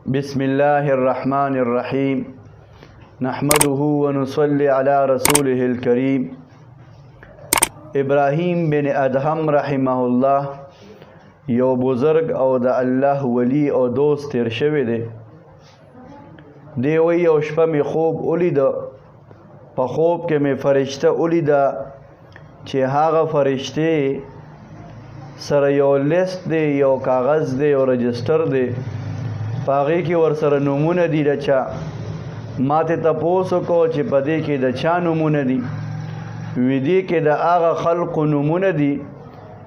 بسم الله الرحمن الرحيم نحمده ونصلي على رسوله الكريم ابراهیم بن ادهم رحمه الله یو بزرگ او د الله ولی او دوست تیر شوی دی وی یو شپه می خوب ولید په خوب کې می فرشته ولید چې هغه فرشته سره یو لیست دی یو کاغذ دی یو رجستر دی پاغې کې ور سره نمونه دي د چا ماته تاسو کو چې پدې کې د چا نمونه دي وی دي کې د هغه خلق نمونه دي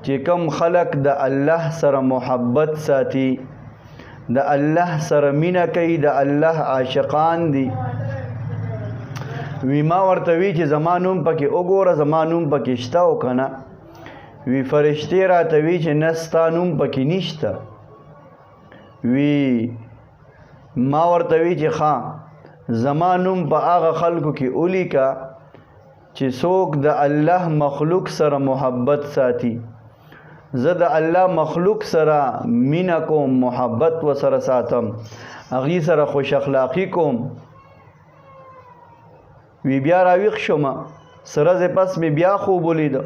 چې کم خلق د الله سره محبت ساتي د الله سره مینه کوي د الله عاشقان دي وی ما ورته وی چې زمانوم پکې وګوره زمانوم پکې شته او کنه وی فرشتي راته وی چې نستانوم پکې نشته وی ما ورته وی چې ښا زمانوم په هغه خلکو کې اولیکا چې څوک د الله مخلوق سره محبت ساتي زه د الله مخلوق سره مینه کوم محبت و سره ساتم هغې سره خوش اخلاقی کوم وی بیا راویښ شوم سره زه پس می بیا خوب ولید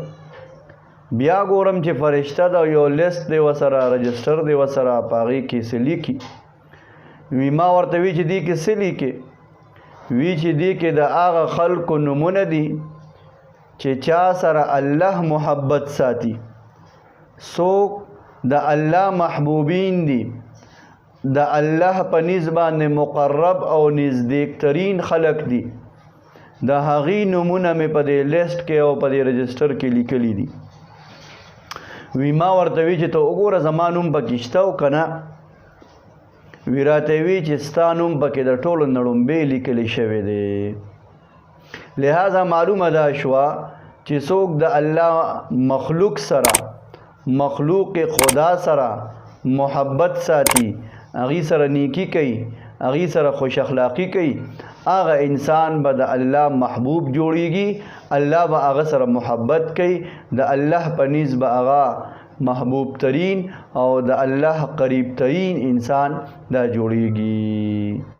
بیا ګورم چې فرشته دا یو لیست دی وسره رجستر دی وسره پاغې کې څه لیکي وی ما ورته وی چې دې کې څه لیکي وی چې دې کې د هغه خلکو نمونه دي چې چا سره الله محبت ساتي څوک د الله محبوبین دي د الله په نسبت باندې مقرب او نزدیکترین خلق دي د هغې نمونه مې په دې لیست کې او په دې رجستر کې لیکلي دي وی ما ورته وی چې ته وګوره زما نوم پکې شته او که نه وی راته وی چې ستا نوم پکې د ټولو نړومبې لیکلی شوی دی لہذا معلومه دا شوه چې څوک د الله مخلوق سره مخلوق خدا سره محبت ساتي هغې سره نیکی کوي هغې سره خوش اخلاقی کوي هغه انسان به د الله محبوب جوړیږي الله به هغه سره محبت کوي د الله په نیز به هغه محبوب ترین او د الله قریب ترین انسان دا جوړیږي